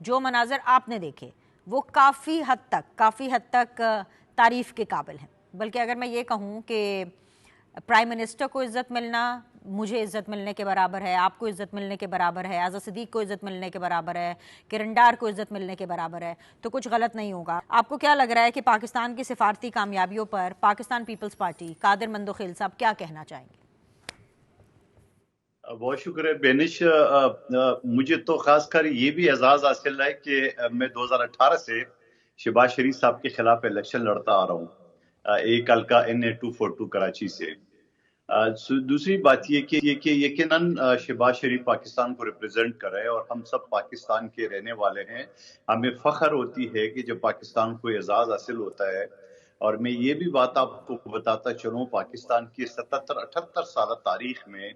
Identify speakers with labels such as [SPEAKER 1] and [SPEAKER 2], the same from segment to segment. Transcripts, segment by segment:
[SPEAKER 1] جو مناظر آپ نے دیکھے وہ کافی حد تک تعریف کے قابل ہیں. بلکہ اگر میں یہ کہوں کہ پرائم منسٹر کو عزت ملنا مجھے عزت ملنے کے برابر ہے, آپ کو عزت ملنے کے برابر ہے, اعظم صدیق کو عزت ملنے کے برابر ہے, کرن ڈار کو عزت ملنے کے برابر ہے, تو کچھ غلط نہیں ہوگا. آپ کو کیا لگ رہا ہے کہ پاکستان کی سفارتی کامیابیوں پر پاکستان پیپلز پارٹی قادر مندوخیل صاحب کیا کہنا چاہیں گے؟
[SPEAKER 2] بہت شکر ہے بینش. مجھے تو خاص کر یہ بھی اعزاز حاصل ہے کہ میں 2018 سے شہباز شریف صاحب کے خلاف الیکشن لڑتا آ رہا ہوں, ایک حلقہ NA242 کراچی سے. دوسری بات یہ کہ یقیناً شہباز شریف پاکستان کو ریپرزینٹ کر رہے ہیں اور ہم سب پاکستان کے رہنے والے ہیں. ہمیں فخر ہوتی ہے کہ جب پاکستان کو اعزاز حاصل ہوتا ہے. اور میں یہ بھی بات آپ کو بتاتا چلوں, پاکستان کی 77-78 سالہ تاریخ میں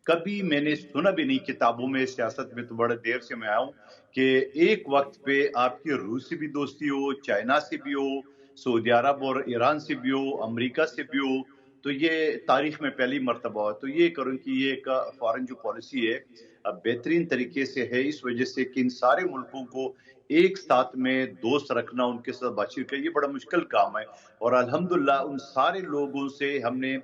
[SPEAKER 2] کبھی میں نے سنا بھی نہیں, کتابوں میں سیاست میں تو بڑے دیر سے میں آؤں, کہ ایک وقت پہ آپ کی روس سے بھی دوستی ہو, چائنا سے بھی ہو, سعودی عرب اور ایران سے بھی ہو, امریکہ سے بھی ہو. تو یہ تاریخ میں پہلی مرتبہ ہو. تو یہ کروں کہ یہ ایک فارن جو پالیسی ہے بہترین طریقے سے ہے, اس وجہ سے کہ ان سارے ملکوں کو ایک ساتھ میں دوست رکھنا, ان کے ساتھ بات چیت کرنا, یہ بڑا مشکل کام ہے. اور الحمدللہ ان سارے لوگوں سے ہم نے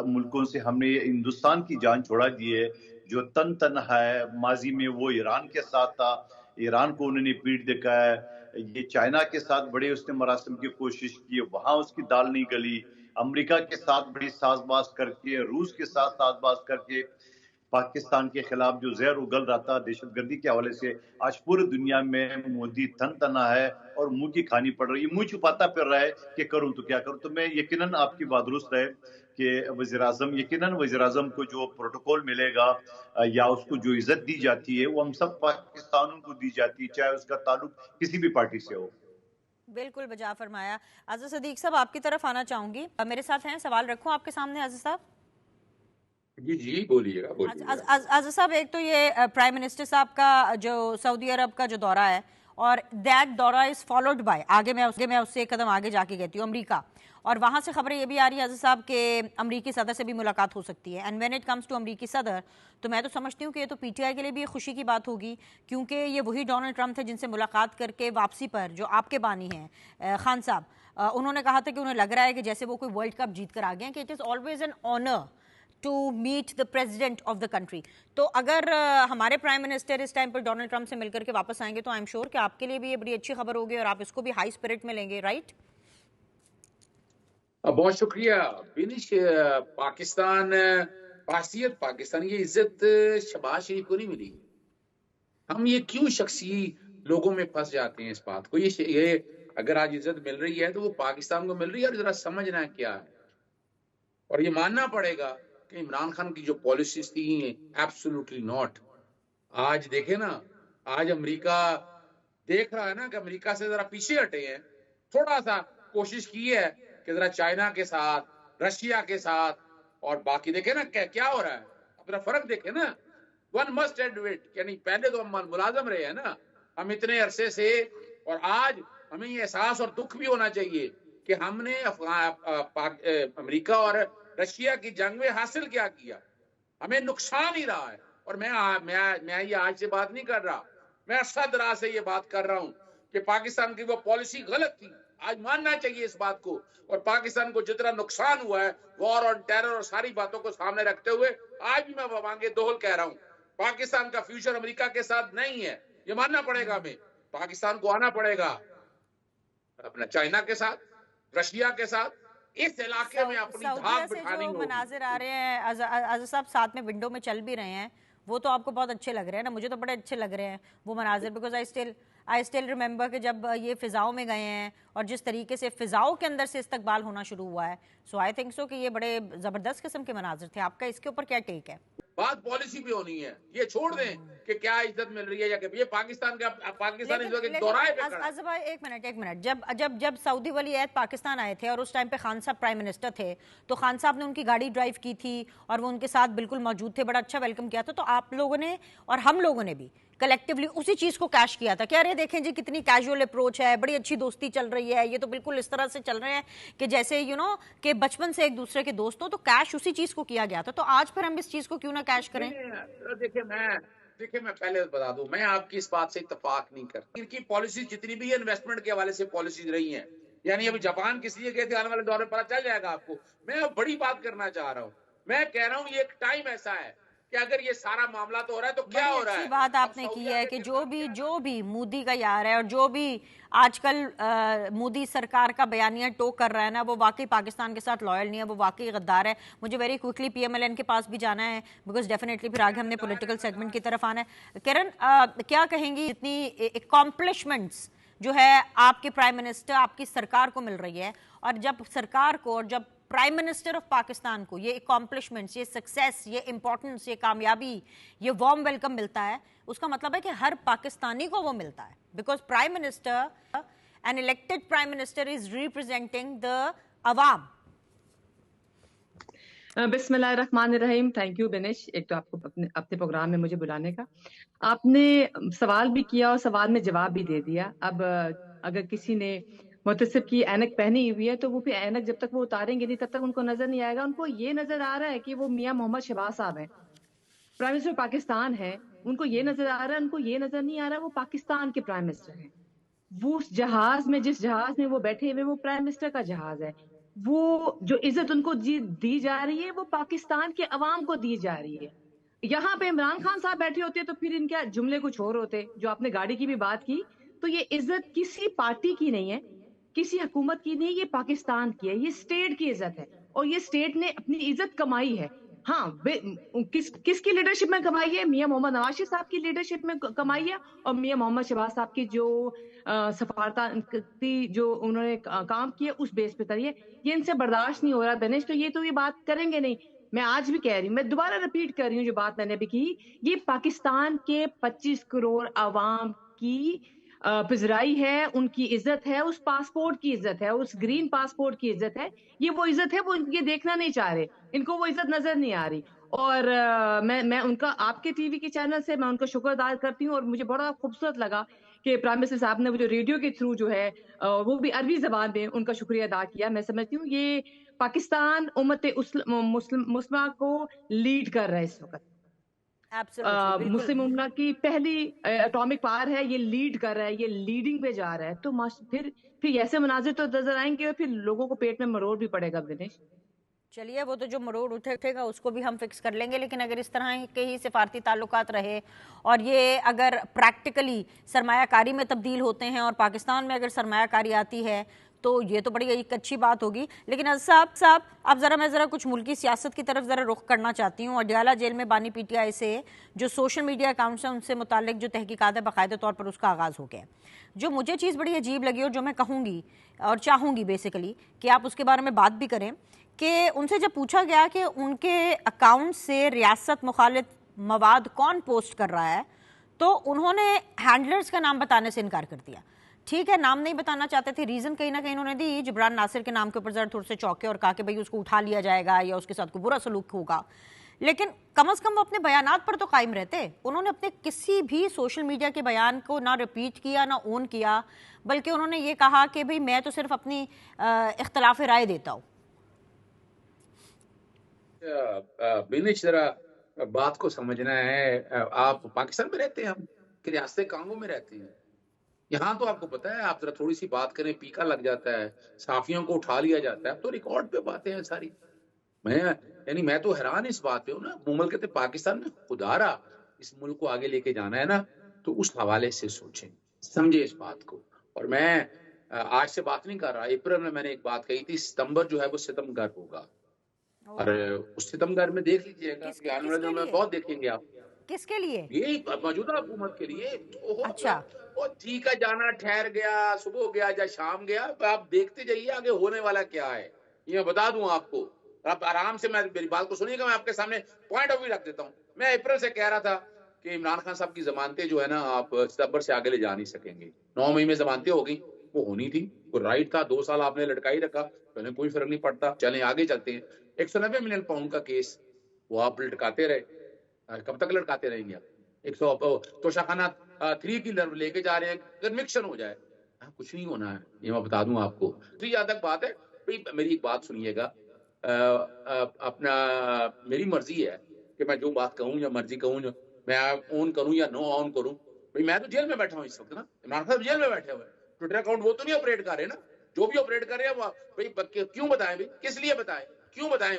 [SPEAKER 2] ملکوں سے ہم نے ہندوستان کی جان چھوڑا دی ہے, جو تنہا ہے. ماضی میں وہ ایران کے ساتھ تھا, ایران کو انہوں نے پیٹ دکھایا ہے. یہ چائنا کے ساتھ بڑے اس نے مراسم کی کوشش کی, وہاں اس کی دال نہیں گلی. امریکہ کے ساتھ بڑی ساز باز کر کے, روس کے ساتھ ساز باز کر کے پاکستان کے خلاف جو زہر اگل رہا تھا دہشت گردی کے حوالے سے, آج پوری دنیا میں مودی تنہا ہے اور منہ کی کھانی پڑ رہی ہے, منہ چھپاتا پھر رہا ہے کہ کروں تو کیا کروں. تو میں یقیناً آپ کی بات درست ہے کہ یقیناً وزیر اعظم کو جو پروٹوکول ملے گا یا اس کو جو عزت دی جاتی ہے وہ ہم سب پاکستانوں کو دی جاتی ہے, چاہے اس کا تعلق کسی بھی پارٹی سے ہو.
[SPEAKER 1] بالکل بجا فرمایا. اعظم صدیق صاحب آپ کی طرف آنا چاہوں گی, میرے ساتھ ہیں, سوال رکھوں آپ کے سامنے اعظم صاحب؟
[SPEAKER 3] جی بولیے گا.
[SPEAKER 1] اعظم صاحب, ایک تو یہ پرائم منسٹر صاحب کا جو سعودی عرب کا جو دورہ ہے, اور دیٹ دورہ از فالوڈ بائی, آگے میں اس سے ایک قدم آگے جا کے کہتی ہوں امریکہ, اور وہاں سے خبریں یہ بھی آ رہی ہے اعظم صاحب کہ امریکی صدر سے بھی ملاقات ہو سکتی ہے. And when it comes to امریکی صدر, تو میں تو سمجھتی ہوں کہ یہ تو PTI کے لیے بھی ایک خوشی کی بات ہوگی, کیونکہ یہ وہی ڈونلڈ ٹرمپ تھے جن سے ملاقات کر کے واپسی پر جو آپ کے بانی ہیں خان صاحب, انہوں نے کہا تھا کہ انہیں لگ رہا ہے کہ جیسے وہ کوئی ورلڈ کپ جیت کر آ گئے ہیں, کہ it is always an honour to meet the president of the country. تو اگر ہمارے پرائم منسٹر اس ٹائم پر ڈونلڈ ٹرمپ سے مل کر کے واپس آئیں گے تو آئی ایم شیور کہ آپ کے لیے بھی یہ بڑی اچھی خبر ہوگی اور آپ اس کو بھی ہائی اسپرٹ میں لیں گے, رائٹ؟
[SPEAKER 3] بہت شکریہ بینش. پاکستان کی عزت شہباز شریف کو نہیں ملی. ہم یہ کیوں شخصی لوگوں میں پھنس جاتے ہیں اس بات کو؟ یہ اگر آج عزت مل رہی ہے تو وہ پاکستان کو مل رہی ہے, اور ذرا سمجھنا کیا ہے, اور یہ ماننا پڑے گا کہ عمران خان کی جو پالیسیز تھی ایبسولوٹلی ناٹ. آج دیکھیں نا, آج امریکہ دیکھ رہا ہے نا کہ امریکہ سے ذرا پیچھے ہٹے ہیں, تھوڑا سا کوشش کی ہے کہ ذرا چائنا کے ساتھ, رشیا کے ساتھ, اور باقی دیکھیں نا کیا ہو رہا ہے. اپنا فرق دیکھیں نا, ون مسٹ ایڈمٹ, یعنی پہلے تو ہم ملازم رہے ہیں نا ہم اتنے عرصے سے, اور آج ہمیں یہ احساس اور دکھ بھی ہونا چاہیے کہ ہم نے امریکہ اور رشیا کی جنگ میں حاصل کیا کیا. ہمیں نقصان ہی رہا ہے. اور میں یہ آج سے بات نہیں کر رہا, میں عرصہ دراز سے یہ بات کر رہا ہوں کہ پاکستان کی وہ پالیسی غلط تھی. آج ماننا چاہیے اس بات کو, اور پاکستان کو جتنا نقصان ہوا ہے وار اور ٹیرر اور ساری باتوں کو سامنے رکھتے ہوئے آج بھی میں وانگے دوہل کہہ رہا ہوں, پاکستان کا فیوچر امریکہ کے ساتھ نہیں ہے. یہ ماننا پڑے گا ہمیں. پاکستان کو آنا پڑے گا اپنا چائنا کے ساتھ, رشیا کے ساتھ, اس علاقے میں اپنی دھاک بٹھانی ہوگی.
[SPEAKER 1] مناظر آ رہے ہیں اعظم صاحب, ساتھ میں ونڈو میں چل بھی رہے ہیں, وہ تو آپ کو بہت اچھے لگ رہے ہیں نا, مجھے تو بڑے اچھے لگ رہے ہیں وہ مناظر, بیکاز آئی اسٹل ریممبر کہ جب یہ فضاؤں میں گئے ہیں اور جس طریقے سے فضاؤں کے اندر سے استقبال ہونا شروع ہوا ہے, سو آئی تھنک سو کہ یہ بڑے زبردست قسم کے مناظر تھے. آپ کا اس کے اوپر کیا ٹیک ہے؟
[SPEAKER 3] بات پالیسی بھی ہونی ہے, یہ چھوڑ دیں کہ کیا عزت مل رہی ہے یا کہ یہ پاکستان اس وقت دورائے پہ کھڑا ہے.
[SPEAKER 1] ایک منٹ جب سعودی ولی عہد پاکستان آئے تھے اور اس ٹائم پہ خان صاحب پرائم منسٹر تھے, تو خان صاحب نے ان کی گاڑی ڈرائیو کی تھی اور وہ ان کے ساتھ بالکل موجود تھے, بڑا اچھا ویلکم کیا تھا. تو آپ لوگوں نے اور ہم لوگوں نے بھی کلیکٹیولی اسی چیز کو کیش کیا تھا کہ ارے دیکھیں جی کتنی کیجول اپروچ ہے, بڑی اچھی دوستی چل رہی ہے, یہ تو بالکل اس طرح سے چل رہے ہیں کہ جیسے کہ بچپن سے ایک دوسرے کے دوست ہو. تو کیش اسی چیز کو کیا گیا تھا, تو آج پھر ہم اس چیز کو کیوں نہ کیش کریں؟
[SPEAKER 3] دیکھیں دیکھیں میں پہلے بتا دوں، میں آپ کی اس بات سے اتفاق نہیں کرتا. ان کی پالیسیز جتنی بھی انویسٹمنٹ کے حوالے سے پالیسیز رہی ہیں، یعنی ابھی جاپان کس لیے گئے تھے آنے والے دور میں پتہ چل جائے گا آپ کو. میں اب بڑی بات کرنا چاہ رہا ہوں. میں کہہ رہا ہوں یہ ایک ٹائم ایسا ہے کہ اگر یہ سارا معاملہ تو ہو رہا ہے تو کیا
[SPEAKER 1] بڑی
[SPEAKER 3] ہو رہا
[SPEAKER 1] اچھی
[SPEAKER 3] ہے.
[SPEAKER 1] بات
[SPEAKER 3] اب
[SPEAKER 1] آپ نے کی
[SPEAKER 3] سعودیہ
[SPEAKER 1] ہے
[SPEAKER 3] کے
[SPEAKER 1] کہ
[SPEAKER 3] کردار
[SPEAKER 1] جو بھی مودی کا یار ہے اور جو بھی آج کل مودی سرکار کا بیانیہ ٹوک کر رہا ہے نا، وہ واقعی پاکستان کے ساتھ لائل نہیں ہے، وہ واقعی غدار ہے. مجھے very quickly P M L N کے پاس بھی جانا ہے بیکاز ڈیفینیٹلی پھر آگے ہم نے پولیٹیکل سیگمنٹ کی طرف آنا ہے. کرن کیا کہیں گی اتنی اکامپلشمنٹس جو ہے آپ کے پرائم منسٹر آپ کی سرکار کو مل رہی ہے، اور جب سرکار کو اور جب پرائم منسٹر آف پاکستان کو یہ اکامپلشمنٹس، یہ سکسیس، یہ امپورٹنس، یہ کامیابی، یہ وارم ویلکم ملتا ہے، اس کا مطلب ہے کہ ہر پاکستانی کو وہ ملتا ہے because prime minister an elected prime minister is representing the عوام.
[SPEAKER 4] بسم اللہ الرحمن الرحیم. تھینک یو بنش، ایک تو آپ کو اپنے پروگرام میں مجھے بلانے کا. آپ نے سوال بھی کیا اور سوال میں جواب بھی دے دیا. اب اگر کسی نے محتسب کی اینک پہنی ہوئی ہے تو وہ پھر اینک جب تک وہ اتاریں گے نہیں تب تک ان کو نظر نہیں آئے گا. ان کو یہ نظر آ رہا ہے کہ وہ میاں محمد شہباز صاحب ہیں، پرائم منسٹر پاکستان ہے. ان کو یہ نظر آ رہا ہے، ان کو یہ نظر نہیں آ رہا وہ پاکستان کے پرائم منسٹر ہیں. وہ اس جہاز میں، جس جہاز میں وہ بیٹھے ہوئے، وہ پرائم منسٹر کا جہاز ہے. وہ جو عزت ان کو دی جا رہی ہے وہ پاکستان کے عوام کو دی جا رہی ہے. یہاں پہ عمران خان صاحب بیٹھے ہوتے تو پھر ان کے جملے کچھ اور ہوتے. جو آپ نے گاڑی کی بھی بات کی، تو یہ عزت کسی پارٹی کی نہیں ہے، کسی حکومت کی نہیں، یہ پاکستان کی ہے، یہ اسٹیٹ کی عزت ہے. اور یہ اسٹیٹ نے اپنی عزت کمائی ہے. ہاں، کس کی لیڈرشپ میں کمائی ہے؟ میاں محمد نواز شریف صاحب کی لیڈرشپ میں کمائی ہے، اور میاں محمد شہباز صاحب کی جو سفارتی جو انہوں نے کام کیے اس بیس پہ کریے. یہ ان سے برداشت نہیں ہو رہا بنش. تو یہ بات کریں گے نہیں. میں آج بھی کہہ رہی ہوں، میں دوبارہ ریپیٹ کر رہی ہوں جو بات میں نے بھی کی. یہ پاکستان کے 25 کروڑ عوام کی پذیرائی ہے، ان کی عزت ہے، اس پاسپورٹ کی عزت ہے، اس گرین پاسپورٹ کی عزت ہے. یہ وہ عزت ہے، وہ یہ دیکھنا نہیں چاہ رہے، ان کو وہ عزت نظر نہیں آ رہی. اور میں ان کا آپ کے ٹی وی کے چینل سے میں ان کا شکر ادا کرتی ہوں. اور مجھے بڑا خوبصورت لگا کہ پرائم منسٹر صاحب نے وہ جو ریڈیو کے تھرو جو ہے وہ بھی عربی زبان میں ان کا شکریہ ادا کیا. میں سمجھتی ہوں یہ پاکستان امت مسلمہ کو لیڈ کر رہا ہے اس وقت. مسلم امہ کی پہلی اٹامک پاور ہے، یہ لیڈ کر رہا ہے، یہ لیڈنگ پہ جا رہا ہے. تو پھر ایسے مناظر تو نظر آئیں گے اور پھر لوگوں کو پیٹ میں مروڑ بھی پڑے گا دنیش.
[SPEAKER 1] چلیے وہ تو جو مروڑ اٹھے گا اس کو بھی ہم فکس کر لیں گے، لیکن اگر اس طرح کے ہی سفارتی تعلقات رہے اور یہ اگر پریکٹیکلی سرمایہ کاری میں تبدیل ہوتے ہیں اور پاکستان میں اگر سرمایہ کاری آتی ہے تو یہ تو بڑی ایک اچھی بات ہوگی. لیکن صاحب اب میں ذرا کچھ ملکی سیاست کی طرف ذرا رخ کرنا چاہتی ہوں. اڈیالہ جیل میں بانی پی ٹی آئی سے جو سوشل میڈیا اکاؤنٹس ہیں ان سے متعلق جو تحقیقات ہے باقاعدہ طور پر اس کا آغاز ہو گیا. جو مجھے چیز بڑی عجیب لگی اور جو میں کہوں گی اور چاہوں گی بیسیکلی کہ آپ اس کے بارے میں بات بھی کریں، کہ ان سے جب پوچھا گیا کہ ان کے اکاؤنٹ سے ریاست مخالف مواد کون پوسٹ کر رہا ہے تو انہوں نے ہینڈلرز کا نام بتانے سے انکار کر دیا. ٹھیک ہے، نام نہیں بتانا چاہتے تھے، ریزن کہیں نہ کہیں انہوں نے دی جبران ناصر کے نام کے اوپر ذرا تھوڑے سے چوکے اور کہا کہ بھئی اس کو اٹھا لیا جائے گا یا اس کے ساتھ کوئی برا سلوک ہوگا. لیکن کم از کم وہ اپنے بیانات پر تو قائم رہتے. انہوں نے اپنے کسی بھی سوشل میڈیا کے بیان کو نہ ریپیٹ کیا نہ اون کیا، بلکہ انہوں نے یہ کہا کہ بھئی میں تو صرف اپنی اختلاف رائے دیتا ہوں.
[SPEAKER 3] بینش ذرا بات کو سمجھنا ہے. آپ پاکستان میں رہتے ہیں، ہم کہ ریاست کانگو میں رہتے ہیں. یہاں تو آپ کو پتا ہے، آپ ذرا تھوڑی سی بات کریں پیکا لگ جاتا ہے، صحافیوں کو اٹھا لیا جاتا ہے. اب تو ریکارڈ پہ باتیں ہیں ساری. میں تو حیران اس بات پہ ہوں نا. مملکت پاکستان میں خدا رہا اس ملک کو آگے لے کے جانا ہے نا، تو اس حوالے سے سوچیں، سمجھے اس بات کو. اور میں آج سے بات نہیں کر رہا، اپریل میں میں نے ایک بات کہی تھی، ستمبر جو ہے وہ ستم گھر ہوگا. اور اس ستم گھر میں دیکھ لیجیے گا کہ آنے والے دنوں میں بہت دیکھیں گے آپ.
[SPEAKER 1] کس کے لیے؟
[SPEAKER 3] یہی موجودہ حکومت کے لیے.
[SPEAKER 1] اچھا،
[SPEAKER 3] ٹھیک ہے، جانا ٹھہر گیا، صبح گیا یا شام گیا، آپ دیکھتے جائیے آگے ہونے والا کیا ہے. یہ میں بتا دوں آپ کو. آپ آرام سے میری بات کو سنیے گا، میں آپ کے سامنے پوائنٹ آف ویو رکھ دیتا ہوں. میں اپریل سے کہہ رہا تھا کہ عمران خان صاحب کی ضمانتیں جو ہے نا آپ ستمبر سے آگے لے جا نہیں سکیں گے. 9 مئی میں ضمانتیں ہو گئی، وہ ہونی تھی، وہ رائٹ تھا. 2 سال آپ نے لٹکائی رکھا، پہلے کوئی فرق نہیں پڑتا. چلیں آگے چلتے ہیں. 190 ملین پاؤنڈ کا کیس وہ آپ لٹکاتے رہے. کب تک لٹکاتے رہیں گے آپ؟ 100 توشاخانہ 3 کی لے کے جا رہے ہیں، کنوکشن ہو جائے، کچھ نہیں ہونا ہے. یہ میں بتا دوں آپ کو. یہاں تک بات ہے. میری ایک بات سنیے گا، اپنا میری مرضی ہے کہ میں جو بات کہوں یا مرضی کہوں. میں آن کروں یا نو آن کروں. بھائی میں تو جیل میں بیٹھا ہوں اس وقت نا, عمران صاحب جیل میں بیٹھے ہوئے, ٹویٹر اکاؤنٹ وہ تو نہیں آپریٹ کر رہے نا, جو بھی آپریٹ کر رہے ہیں وہ بھائی کیوں بتائیں, بھائی کس لیے بتائیں, کیوں بتائیں.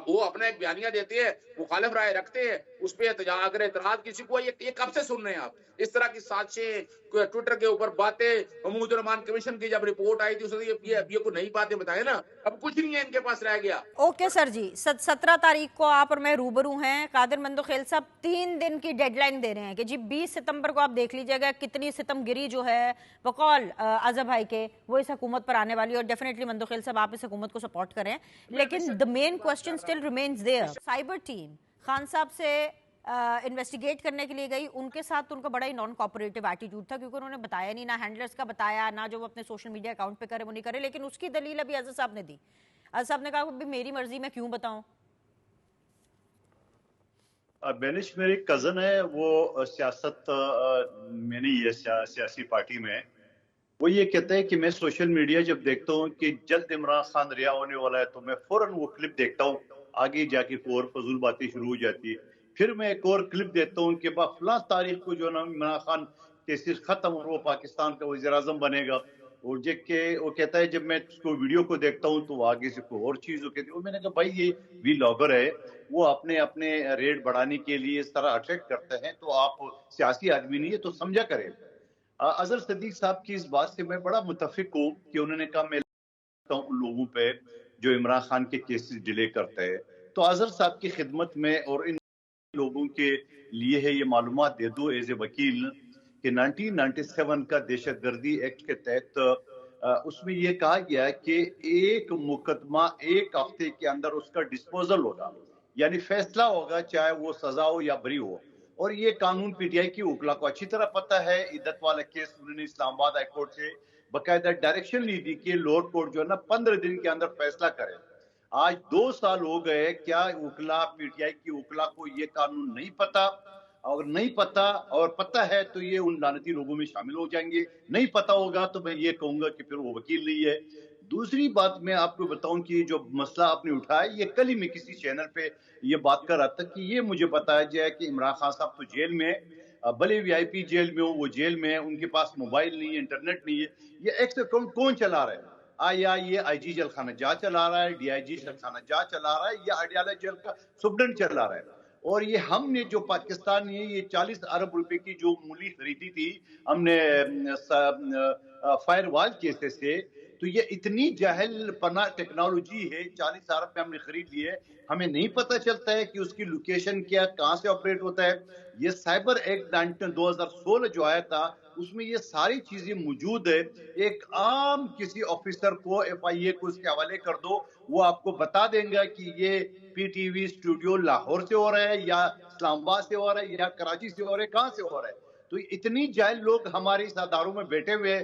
[SPEAKER 3] وہ اپنا ایک بیانیہ دیتے ہیں, مخالف رائے رکھتے ہیں, اس پہ اگر اعتراض کسی کو, یہ کب سے سن رہے ہیں آپ اس طرح کی سازشیں, ٹویٹر کے اوپر باتیں. محمود الرحمان کمیشن کی جب رپورٹ آئی تھی اس وقت یہ کو نئی باتیں بتائے نا, اب کچھ نہیں ہے ان کے پاس رہ گیا.
[SPEAKER 1] اوکے سر جی, 17 تاریخ کو آپ اور میں روبرو ہیں. قادر مندوخیل صاحب 3 دن کی ڈیڈ لائن دے رہے ہیں کہ جی 20 ستمبر کو آپ دیکھ لیجئے گا کتنی ستم گری جو ہے بقول اظہر بھائی کے وہ اس حکومت پر آنے والی ہے, اور ڈیفینیٹلی مندوخیل صاحب آپ اس حکومت کو سپورٹ کریں. لیکن the main question still remains there. Cyber team Khan صاحب سے انویسٹیگیٹ کرنے کے لیے گئی, ان کے ساتھ ان کا بڑا ہی نان کوپریٹو ایٹیٹیوڈ تھا, کیونکہ انہوں نے بتایا نہیں, نہ ہینڈلرز کا بتایا, نہ جو وہ اپنے سوشل میڈیا اکاؤنٹ پہ کرے وہ نہیں کرے. لیکن اس کی دلیل ابھی اظہر صاحب نے دی. اظہر صاحب نے کہا کہ میری مرضی میں کیوں بتاؤں.
[SPEAKER 2] بینش میری کزن ہے, وہ سیاست میں نہیں ہے, سیاسی پارٹی میں. وہ یہ کہتا ہے کہ میں سوشل میڈیا جب دیکھتا ہوں کہ جلد عمران خان رہا ہونے والا ہے تو میں فوراً وہ کلپ دیکھتا ہوں, آگے جا کے اور فضول باتیں شروع ہو جاتی ہے. پھر میں ایک اور کلپ دیکھتا ہوں کہ فلاں تاریخ کو جو نا عمران خان کیسز ختم اور وہ پاکستان کا وزیر اعظم بنے گا. اور جب کہ وہ کہتا ہے جب میں اس کو ویڈیو کو دیکھتا ہوں تو وہ آگے سے کوئی اور چیز ہو کہتی ہے. اور میں نے کہا بھائی یہ وی لاگر ہے, وہ اپنے ریٹ بڑھانے کے لیے اس طرح اٹریکٹ کرتے ہیں, تو آپ سیاسی آدمی نہیں ہے تو سمجھا کریں. اظہر صدیق صاحب کی اس بات سے میں بڑا متفق ہوں کہ انہوں نے کہا میں ان لوگوں پہ جو عمران خان کے کیسز ڈیلے کرتے ہیں, تو اظہر صاحب کی خدمت میں اور ان لوگوں کے لیے ہے یہ معلومات دے دو ایز اے وکیل کہ 1997 کا دہشت گردی ایکٹ کے تحت اس میں یہ کہا گیا کہ ایک مقدمہ 1 ہفتے کے اندر اس کا ڈسپوزل ہوگا, یعنی فیصلہ ہوگا چاہے وہ سزا ہو یا بری ہو. اور یہ قانون پی ٹی آئی کی وکلا کو اچھی طرح پتہ ہے. عدت والا کیس انہوں نے اسلام آباد ہائی کورٹ سے باقاعدہ ڈائریکشن لی تھی کہ لوور کورٹ جو ہے نا 15 دن کے اندر فیصلہ کرے. آج 2 سال ہو گئے, کیا وکلا پی ٹی آئی کی وکلا کو یہ قانون نہیں پتا؟ اور نہیں پتا, اور پتہ ہے تو یہ ان لعنتی لوگوں میں شامل ہو جائیں گے. نہیں پتا ہوگا تو میں یہ کہوں گا کہ پھر وہ وکیل نہیں ہے. دوسری بات میں آپ کو بتاؤں کہ جو مسئلہ آپ نے اٹھایا, یہ کل ہی میں کسی چینل پہ یہ بات کر رہا تھا کہ یہ مجھے بتایا جائے کہ عمران خان صاحب تو جیل میں, بھلے وی آئی پی جیل میں ہو, وہ جیل میں ہے, ان کے پاس موبائل نہیں ہے, انٹرنیٹ نہیں ہے. یہ ایکس اکاؤنٹ کون چلا رہا ہے؟ آیا یہ آئی جی جیل خانہ جا چلا رہا ہے, ڈی آئی جی جیل خانہ جا چلا رہا ہے, یا اڈیالہ جیل کا سپرڈنٹ چلا رہا ہے. اور یہ ہم نے جو پاکستان نے یہ 40 ارب روپے کی جو مولی خریدی تھی ہم نے فائر وال کیسے سے, تو یہ اتنی جاہل پناہ ٹیکنالوجی ہے, 40 ارب میں ہم نے خرید لی ہے, ہمیں نہیں پتہ چلتا ہے کہ اس کی لوکیشن کیا, کہاں سے آپریٹ ہوتا ہے. یہ سائبر ایکٹ 2016 جو آیا تھا اس میں یہ ساری چیزیں موجود ہے. ایک عام کسی آفیسر کو ایف آئی اے کو اس کے حوالے کر دو, وہ آپ کو بتا دیں گا کہ یہ P T V studio Lahore سے ہو رہا ہے, یا اسلام آباد سے ہو رہا ہے, یا کراچی سے ہو رہا ہے, کہاں سے ہو رہا ہے. تو اتنی جاہل لوگ ہمارے اس اداروں میں بیٹھے ہوئے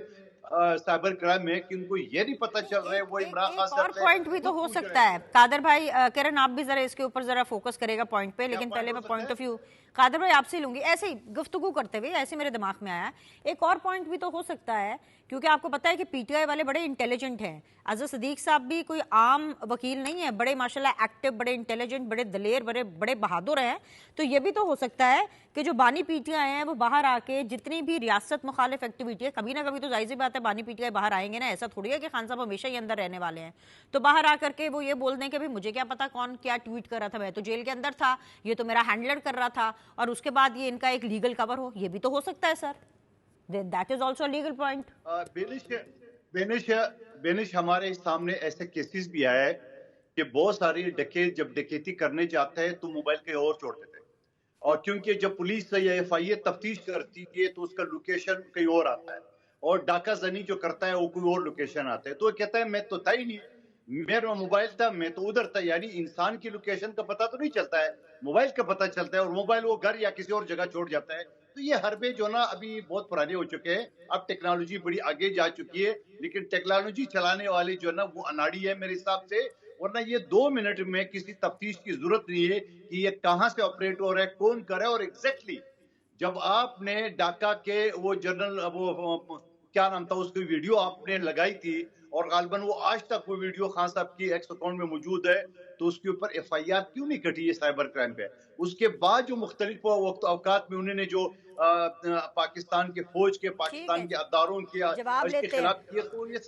[SPEAKER 2] سائبر کرائم میں کہ ان کو یہ نہیں پتہ چل رہا ہے. وہ عمران خان
[SPEAKER 1] اور پوائنٹ بھی تو ہو سکتا ہے قادر بھائی, کرن آپ بھی ذرا اس کے اوپر ذرا فوکس کرے گا پوائنٹ پہ, لیکن پہلے میں پوائنٹ آف ویو قادر بھائی آپ سے لوں گی. ایسے ہی گفتگو کرتے ہوئے ایسے میرے دماغ میں آیا, ایک اور پوائنٹ بھی تو ہو سکتا ہے, کیونکہ آپ کو پتا ہے کہ پی ٹی آئی والے بڑے انٹیلیجنٹ ہیں. اظہر صدیق صاحب بھی کوئی عام وکیل نہیں ہے, بڑے ماشاءاللہ ایکٹیو, بڑے انٹیلیجنٹ, بڑے دلیر, بڑے بہادر ہیں. تو یہ بھی تو ہو سکتا ہے کہ جو بانی پی ٹی آئی ہیں وہ باہر آ کے جتنی بھی ریاست مخالف ایکٹیویٹی ہے, کبھی نہ کبھی تو ظاہر سی بات ہے بانی پی ٹی آئی باہر آئیں گے نا, ایسا تھوڑی ہے کہ خان صاحب ہمیشہ ہی اندر رہنے والے ہیں. تو باہر آ کر کے وہ یہ بول دیں کہ مجھے کیا پتا کون کیا ٹویٹ کر رہا تھا, میں تو جیل کے اندر تھا, یہ تو میرا ہینڈلر کر رہا تھا, اور اس کے بعد یہ ان کا ایک لیگل کور ہو. یہ بھی تو ہو سکتا ہے sir, that is also legal point.
[SPEAKER 2] بینش ہمارے سامنے ایسے کیسز بھی آئے کہ بہت ساری ڈکیت جب ڈکیتی کرنے جاتے ہیں تو موبائل کہیں اور چھوڑتے تھے, اور کیونکہ جب پولیس یا ایف آئی اے تفتیش کرتی ہے تو اس کا لوکیشن کہیں اور آتا ہے, اور ڈاکہ زنی جو کرتا ہے وہ کوئی اور لوکیشن آتا ہے. تو وہ کہتا ہے میں تو تھا ہی نہیں, میرا موبائل تھا, میں تو ادھر تھا. یعنی انسان کی لوکیشن کا پتہ تو نہیں چلتا ہے, موبائل کا پتہ چلتا ہے, اور موبائل وہ گھر یا کسی اور جگہ چھوڑ جاتا ہے. تو یہ حربے جو نا ابھی بہت پرانے ہو چکے ہیں, اب ٹیکنالوجی بڑی آگے جا چکی ہے, لیکن ٹیکنالوجی چلانے والے جو نا وہ اناڑی ہے میرے حساب سے. ورنہ یہ 2 منٹ میں کسی تفتیش کی ضرورت نہیں ہے کہ یہ کہاں سے آپریٹ ہو رہا ہے, کون کر رہا ہے. اور ایگزیکٹلی جب آپ نے ڈاکہ کے وہ جنرل وہ کیا نام تھا اس کی ویڈیو آپ نے لگائی تھی, اور غالباً وہ آج تک وہ ویڈیو خان صاحب کی ایکس اکاؤنٹ میں موجود ہے، تو اس کے اوپر ایف آئی آر کیوں نہیں کٹی ہے سائبر کرائم پہ؟ اس کے بعد جو مختلف وقت اوقات میں انہوں نے جو پاکستان کے فوج کے، پاکستان کے اداروں
[SPEAKER 1] جواب
[SPEAKER 2] کے
[SPEAKER 1] لیتے ہیں،
[SPEAKER 2] خلاف کیے، تو یہ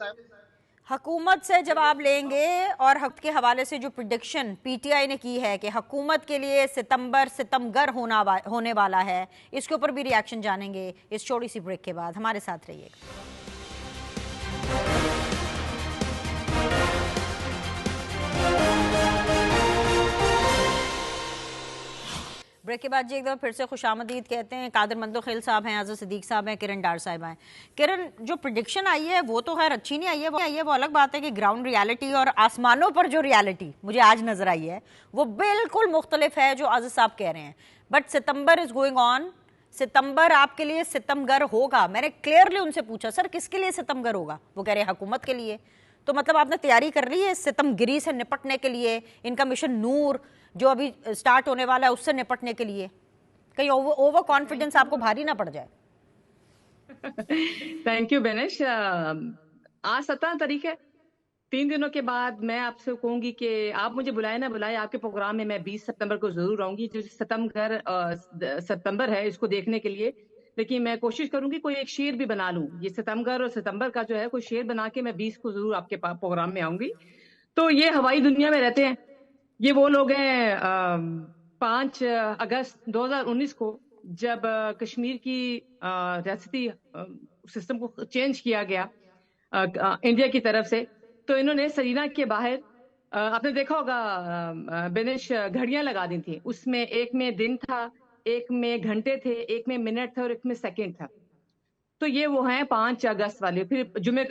[SPEAKER 1] حکومت سے جواب لیں گے. اور حق کے حوالے سے جو پریڈکشن پی ٹی آئی نے کی ہے کہ حکومت کے لیے ستمبر ستمگر ہونے والا ہے، اس کے اوپر بھی ری ایکشن جانیں گے اس چھوٹی سی بریک کے بعد. ہمارے ساتھ رہیے گا. بریک کے بعد جی ایک دفعہ پھر سے خوش آمدید کہتے ہیں. قادر مندوخیل صاحب ہیں، اظہر صدیق صاحب ہیں، کرن ڈار صاحب ہیں. کرن، جو پریڈکشن آئی ہے وہ تو خیر اچھی نہیں آئی ہے، وہ الگ بات ہے کہ گراؤنڈ ریالٹی اور آسمانوں پر جو ریالٹی مجھے آج نظر آئی ہے وہ بالکل مختلف ہے جو اظہر صاحب کہہ رہے ہیں. But September is going on. ستمبر آپ کے لیے ستمگر ہوگا. میں نے کلیئرلی ان سے پوچھا سر کس کے لیے ستمگر ہوگا؟ وہ کہہ رہے ہیں حکومت کے لیے. تو مطلب آپ نے تیاری کر لی ہے ستم گری سے نپٹنے کے لیے، ان کا مشن نور جو ابھی سٹارٹ ہونے والا ہے اس سے نپٹنے کے لیے؟ کہیں اوور کانفیڈنس آپ کو بھاری نہ پڑ جائے.
[SPEAKER 4] Thank you Binish. آج 17 تاریخ ہے. 3 دنوں کے بعد میں آپ سے کہوں گی کہ آپ مجھے بلائے نہ بلائے، آپ کے پروگرام میں 20 ستمبر کو ضرور آؤں گی. جو ستمبر ہے اس کو دیکھنے کے لیے. لیکن میں کوشش کروں گی کوئی ایک شعر بھی بنا لوں. یہ ستمبر اور ستمبر کا جو ہے کوئی شعر بنا کے میں 20 کو ضرور آپ کے پروگرام میں آؤں گی. تو یہ ہوائی دنیا میں رہتے ہیں. یہ وہ لوگ ہیں 5 اگست 2019 کو جب کشمیر کی ریاستی سسٹم کو چینج کیا گیا انڈیا کی طرف سے، تو انہوں نے سرینا کے باہر آپ نے دیکھا ہوگا بینش گھڑیاں لگا دی تھیں. اس میں ایک میں دن تھا، ایک میں گھنٹے تھے، ایک میں منٹ تھا اور ایک میں سیکنڈ تھا. تو یہ وہ ہیں 5 اگست والے. پھر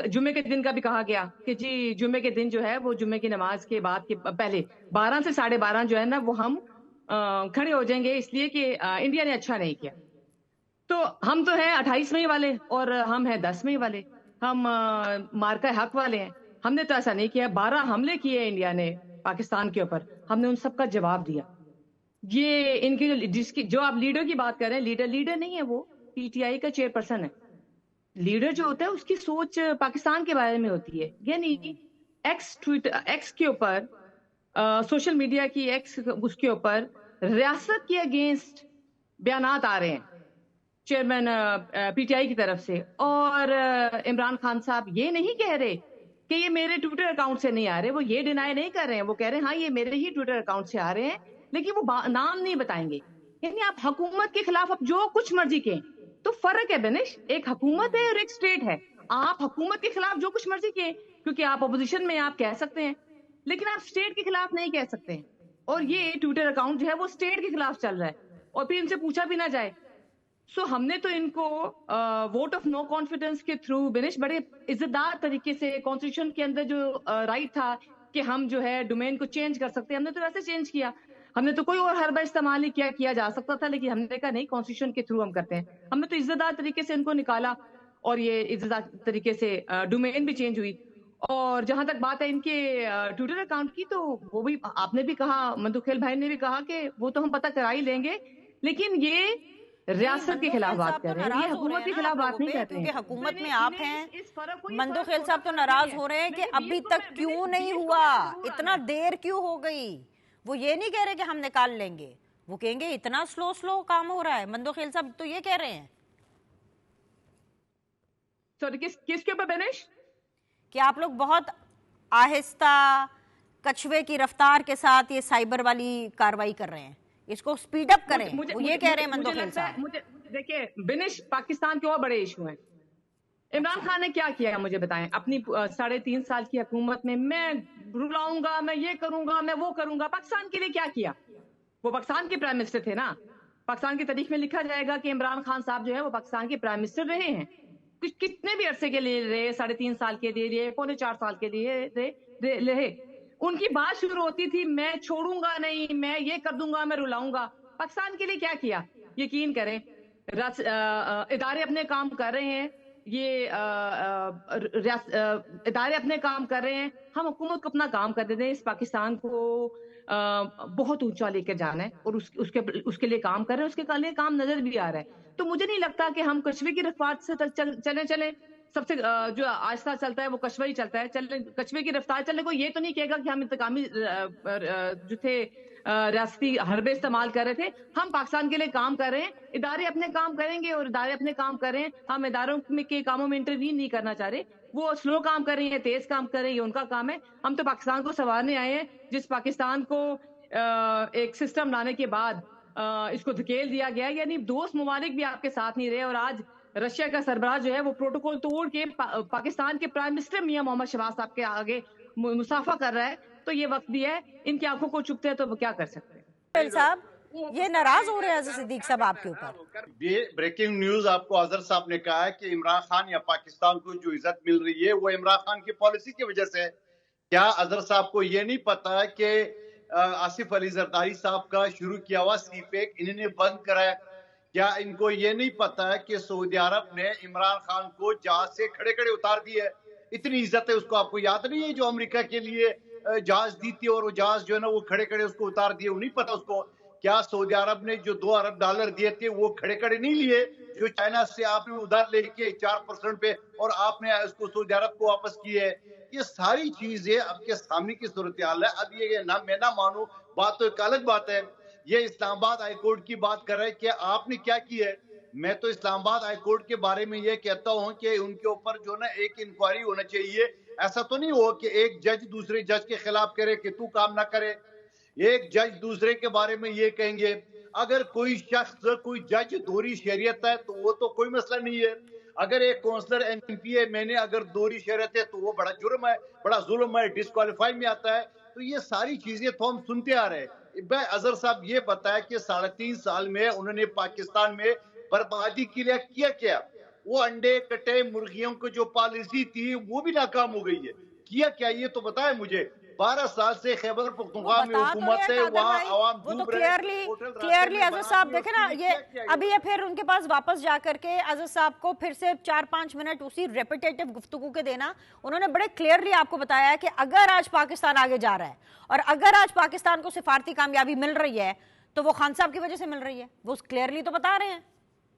[SPEAKER 4] جمعے کے دن کا بھی کہا گیا کہ جی جمعے کے دن جو ہے وہ جمعے کی نماز کے بعد کے پہلے 12 سے 12:30 جو ہے نا وہ ہم کھڑے ہو جائیں گے، اس لیے کہ انڈیا نے اچھا نہیں کیا. تو ہم تو ہیں 28 مئی والے اور ہم ہیں 10 مئی والے. ہم مارکہ حق والے ہیں. ہم نے تو ایسا نہیں کیا. 12 حملے کیے انڈیا نے پاکستان کے اوپر، ہم نے ان سب کا جواب دیا. یہ ان کی جو آپ لیڈر کی بات کر رہے ہیں، لیڈر نہیں ہے، وہ پی ٹی آئی کا چیئر پرسن ہے. لیڈر جو ہوتا ہے اس کی سوچ پاکستان کے بارے میں ہوتی ہے. یعنی ایکس کے اوپر، سوشل میڈیا کی اس کے اوپر ریاست کے اگینسٹ بیانات آ رہے ہیں چیئرمین پی ٹی آئی کی طرف سے. اور عمران خان صاحب یہ نہیں کہہ رہے کہ یہ میرے ٹویٹر اکاؤنٹ سے نہیں آ رہے. وہ یہ ڈینائی نہیں کر رہے ہیں. وہ کہہ رہے ہیں ہاں یہ میرے ہی ٹویٹر اکاؤنٹ سے آ رہے ہیں، لیکن وہ نام نہیں بتائیں گے. یعنی آپ حکومت کے خلاف اب جو کچھ مرضی کہیں. تو فرق ہے بینش، ایک حکومت ہے اور ایک اسٹیٹ ہے. آپ حکومت کے خلاف جو کچھ مرضی کہیں کیونکہ آپ اپوزیشن میں آپ کہہ سکتے ہیں، لیکن آپ اسٹیٹ کے خلاف نہیں کہہ سکتے ہیں. اور یہ ٹویٹر اکاؤنٹ جو ہے وہ اسٹیٹ کے خلاف چل رہا ہے اور پھر ان سے پوچھا بھی نہ جائے. سو ہم نے تو ان کو ووٹ آف نو کانفیڈنس کے تھرو بینش بڑے عزت دار طریقے سے، کانسٹیٹیوشن کے اندر جو رائٹ تھا کہ ہم جو ہے ڈومین کو چینج کر سکتے ہیں، ہم نے تو ویسے چینج کیا. ہم نے تو کوئی اور حربہ استعمال نہیں کیا جا سکتا تھا، لیکن ہم نے کہا نہیں کانسٹیٹیوشن کے تھرو ہم کرتے ہیں. ہم نے تو عزت دار طریقے سے ان کو نکالا اور یہ عزت دار طریقے سے ڈومین بھی چینج ہوئی. اور جہاں تک بات ہے ان کے ٹویٹر اکاؤنٹ کی، تو وہ بھی آپ نے بھی کہا، مندوخیل بھائی نے بھی کہا کہ وہ تو ہم پتہ کرا ہی لیں گے. لیکن یہ ریاست کے خلاف بات کر رہے ہیں، یہ حکومت کے خلاف بات نہیں کر رہے ہیں.
[SPEAKER 1] کیونکہ حکومت میں آپ ہیں. مندوخیل صاحب تو ناراض ہو رہے ہیں کہ ابھی تک کیوں نہیں ہوا، اتنا دیر کیوں ہو گئی. وہ یہ نہیں کہہ رہے کہ ہم نکال لیں گے، وہ کہیں گے اتنا سلو کام ہو رہا ہے. مندوخیل صاحب تو یہ کہہ رہے ہیں.
[SPEAKER 4] سوری کس کے اوپر بینش؟
[SPEAKER 1] کہ آپ لوگ بہت آہستہ کچھوے کی رفتار کے ساتھ یہ سائبر والی کاروائی کر رہے ہیں، اس کو سپیڈ اپ کریں. وہ یہ کہہ رہے ہیں مندوخیل صاحب.
[SPEAKER 4] دیکھیں بینش، پاکستان کے اور بڑے ایشو ہیں. عمران خان نے کیا کیا مجھے بتائیں اپنی 3.5 سال کی حکومت میں؟ میں رلاؤں گا، میں یہ کروں گا، میں وہ کروں گا. پاکستان کے لیے کیا کیا؟ وہ پاکستان کے پرائم منسٹر تھے نا. پاکستان کی تاریخ میں لکھا جائے گا کہ عمران خان صاحب جو ہے وہ پاکستان کے پرائم منسٹر رہے ہیں. کتنے بھی عرصے کے لیے رہے، 3.5 سال کے لیے رہے، 4.25 سال کے لیے رہے. ان کی بات شروع ہوتی تھی میں چھوڑوں گا نہیں، میں یہ کر دوں گا، میں رلاؤں گا. پاکستان کے لیے کیا کیا؟ یقین کریں ادارے اپنے کام کر رہے ہیں، یہ ادارے اپنے کام کر رہے ہیں. ہم حکومت کو اپنا کام کر دیتے ہیں. اس پاکستان کو بہت اونچا لے کے جانا ہے اور اس کے لیے کام کر رہے ہیں. اس کے لیے کام نظر بھی آ رہا ہے. تو مجھے نہیں لگتا کہ ہم کچھوے کی رفتار سے چلیں سب سے جو آہستہ چلتا ہے وہ کچھوا ہی چلتا ہے. کچھوے کی رفتار چلنے کو یہ تو نہیں کہے گا کہ ہم انتقامی جو تھے ریاستی حربے استعمال کر رہے تھے. ہم پاکستان کے لیے کام کر رہے ہیں, ادارے اپنے کام کریں گے اور ادارے اپنے کام کر رہے ہیں. ہم اداروں کے کاموں میں انٹروین نہیں کرنا چاہ رہے, وہ سلو کام کر رہی ہیں, تیز کام کر رہے ہیں, یہ ان کا کام ہے. ہم تو پاکستان کو سنوارنے آئے ہیں, جس پاکستان کو ایک سسٹم لانے کے بعد اس کو دھکیل دیا گیا. یعنی دوست ممالک بھی آپ کے ساتھ نہیں رہے, اور آج رشیا کا سربراہ جو ہے وہ پروٹوکول توڑ کے پاکستان کے پرائم منسٹر میاں محمد شہباز صاحب کے آگے مصافحہ کر رہا ہے. تو یہ وقت بھی ہے, ان کی آنکھوں کو چپتے ہیں تو وہ کیا کر سکتے ہیں.
[SPEAKER 1] صاحب یہ ناراض ہو رہے ہیں اظہر صدیق صاحب آپ کے اوپر.
[SPEAKER 2] یہ بریکنگ نیوز آپ کو اظہر صاحب نے کہا ہے کہ عمران خان یا پاکستان کو جو عزت مل رہی ہے وہ عمران خان کی پالیسی کی وجہ سے. کیا اظہر صاحب کو یہ نہیں پتا کہ آصف علی زرداری صاحب کا شروع کیا ہوا سی پیک انہوں نے بند کرایا؟ کیا ان کو یہ نہیں پتا کہ سعودی عرب نے عمران خان کو جہاز سے کھڑے کھڑے اتار دی ہے؟ اتنی عزت ہے اس کو, آپ کو یاد نہیں ہے جو امریکہ کے لیے جہاز دی تھی اور وہ جہاز جو ہے نا وہ کھڑے کھڑے اس کو اتار دیے, وہ نہیں پتا اس کو. کیا سعودی عرب نے جو $2 ارب دیے تھے وہ کھڑے کھڑے نہیں لیے, جو چائنا سے آپ نے ادھار لے کے 4% پہ اور آپ نے اس کو سعودی عرب کو واپس کیے. یہ ساری چیزیں اب کے سامنے کی صورتحال ہے. اب یہ نہ میں نہ مانوں, بات تو ایک الگ بات ہے. یہ اسلام آباد ہائی کورٹ کی بات کر رہے کہ آپ نے کیا کی ہے. میں تو اسلام آباد ہائی کورٹ کے بارے میں یہ کہتا ہوں کہ ان کے اوپر جو نا ایک انکوائری ہونا چاہیے. ایسا تو نہیں ہو کہ ایک جج دوسرے جج کے خلاف کرے کہ تو کام نہ کرے. ایک جج دوسرے کے بارے میں یہ کہیں گے. اگر کوئی شخص کوئی جج دوہری شہریت ہے تو وہ تو کوئی مسئلہ نہیں ہے. اگر ایک کونسلر ایم پی ہے میں نے اگر دوہری شہریت ہے تو وہ بڑا جرم ہے, بڑا ظلم ہے, ڈسکوالیفائی میں آتا ہے. تو یہ ساری چیزیں تو ہم سنتے آ رہے ہیں. اظہر صاحب یہ بتایا کہ 3.5 سال میں انہوں نے پاکستان میں بربادی کے لیے کیا کیا. وہ انڈے کٹے مرغیوں کو جو پالیسی تھی وہ بھی ناکام ہو گئی ہے. کیا کیا یہ تو بتائیں مجھے. 12 سال سے خیبر پختونخوا میں حکومت ہے, وہاں عوام ڈوب رہے ہیں.
[SPEAKER 1] کلیئرلی اظہر صاحب دیکھیں نا, یہ ابھی یہ پھر ان کے پاس واپس جا کر کے اظہر صاحب کو پھر سے 4-5 منٹ اسی ریپیٹیٹو گفتگو کے دینا. انہوں نے بڑے کلیئرلی آپ کو بتایا ہے کہ اگر آج پاکستان آگے جا رہا ہے اور اگر آج پاکستان کو سفارتی کامیابی مل رہی ہے تو وہ خان صاحب کی وجہ سے مل رہی ہے. وہ کلیئرلی تو بتا رہے ہیں,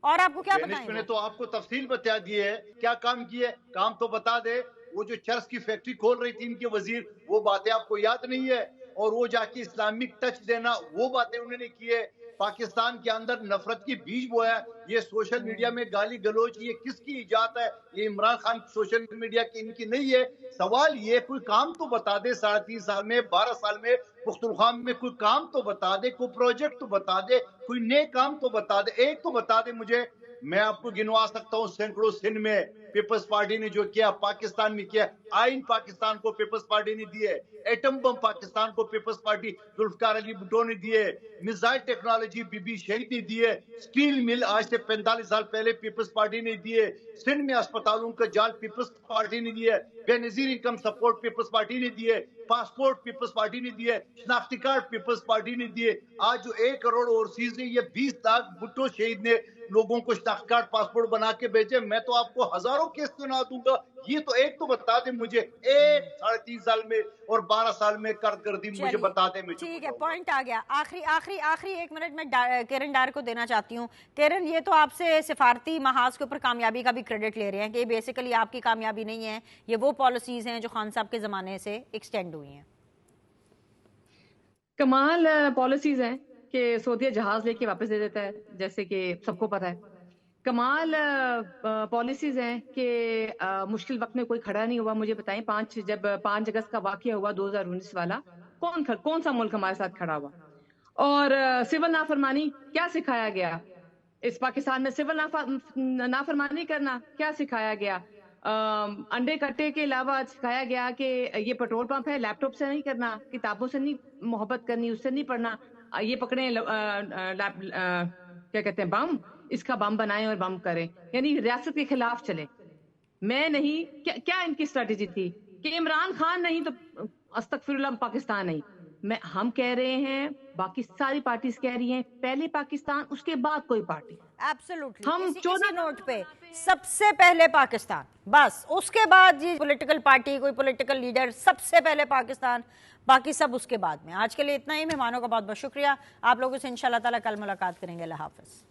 [SPEAKER 1] اور آپ کو کیا بتائیں؟
[SPEAKER 2] میں نے تو آپ کو تفصیل بتا دی ہے کیا کام کیے. کام تو بتا دے. وہ جو چرس کی فیکٹری کھول رہی تھی ان کے وزیر, وہ باتیں آپ کو یاد نہیں ہے؟ اور وہ جا کے اسلامک ٹچ دینا, وہ باتیں انہوں نے کی ہے. پاکستان کے اندر نفرت کی بیج بویا. یہ سوشل میڈیا میں گالی گلوچ یہ کس کی ایجاد ہے؟ یہ عمران خان سوشل میڈیا کی ان کی نہیں ہے. سوال یہ کوئی کام تو بتا دے. 3.5 سال میں 12 سال میں پختونخوا میں کوئی کام تو بتا دے, کوئی پروجیکٹ تو بتا دے, کوئی نئے کام تو بتا دے. ایک تو بتا دے مجھے. میں آپ کو گنوا سکتا ہوں سینکڑوں. سندھ میں پیپلز پارٹی نے جو کیا, پاکستان میں کیا. آئین پاکستان کو پیپلز پارٹی نے دیے. ایٹم بم پاکستان کو پیپلز پارٹی ذوالفقار علی بھٹو نے دیے. میزائل ٹیکنالوجی بی بی شہید نے دیے. سٹیل مل آج سے 45 سال پہلے پیپلز پارٹی نے دیے. سندھ میں اسپتالوں کا جال پیپلز پارٹی نے دیے. بے نظیر انکم سپورٹ پیپلز پارٹی نے دیے. پاسپورٹ پیپلز پارٹی نے دیے. شناختی کارڈ پیپلز پارٹی نے دیے. آج جو 1 کروڑ اوورسیز نے, یہ 20 لاکھ بھٹو شہید نے لوگوں کو شناختی کارڈ پاسپورٹ بنا کے بھیجے. میں تو آپ کو ہزاروں کیس سنا دوں گا. یہ تو ایک تو بتا دے مجھے. 3.5 سال میں اور 12 سال میں کارکردگی مجھے بتا دے.
[SPEAKER 1] ٹھیک ہے, پوائنٹ آ گیا. آخری 1 منٹ میں کرن ڈار کو دینا چاہتی ہوں. کرن, یہ تو آپ سے سفارتی محاذ کے اوپر کامیابی کا بھی کریڈٹ لے رہے ہیں کہ بیسیکلی آپ کی کامیابی نہیں ہے, یہ وہ پالیسیز ہیں جو خان صاحب کے زمانے سے ایکسٹینڈ ہوئی ہیں.
[SPEAKER 4] کمال پالیسیز ہیں کہ سعودیہ جہاز لے کے واپس دے دیتا ہے, جیسے کہ سب کو پتا ہے. کمال پالیسیز ہیں کہ مشکل وقت میں کوئی کھڑا نہیں ہوا. مجھے بتائیں, جب 5 اگست کا واقعہ ہوا 2019 والا, کون سا ملک ہمارے ساتھ کھڑا ہوا؟ اور سول نافرمانی کیا سکھایا گیا اس پاکستان میں؟ سول نافرمانی کرنا کیا سکھایا گیا؟ انڈے کٹے کے علاوہ سکھایا گیا کہ یہ پیٹرول پمپ ہے, لیپ ٹاپ سے نہیں کرنا, کتابوں سے نہیں محبت کرنی, اس سے نہیں پڑھنا, یہ پکڑیں کیا کہتے ہیں بم, اس کا بم بنائیں اور بم کریں, یعنی ریاست کے خلاف چلے. میں نہیں, کیا ان کی اسٹریٹجی تھی کہ عمران خان نہیں تو استغفر اللہ پاکستان نہیں. ہم کہہ رہے ہیں, باقی ساری پارٹیز کہہ رہی ہیں, پہلے پاکستان اس کے بعد کوئی پارٹی.
[SPEAKER 1] ایبسولوٹلی, ہم 14 نوٹ پہ سب سے پہلے پاکستان, بس اس کے بعد جی پولیٹیکل پارٹی, کوئی پولیٹیکل لیڈر, سب سے پہلے پاکستان, باقی سب اس کے بعد میں. آج کے لیے اتنا ہی. مہمانوں کا بہت بہت شکریہ. آپ لوگوں سے انشاءاللہ تعالیٰ کل ملاقات کریں گے. اللہ حافظ.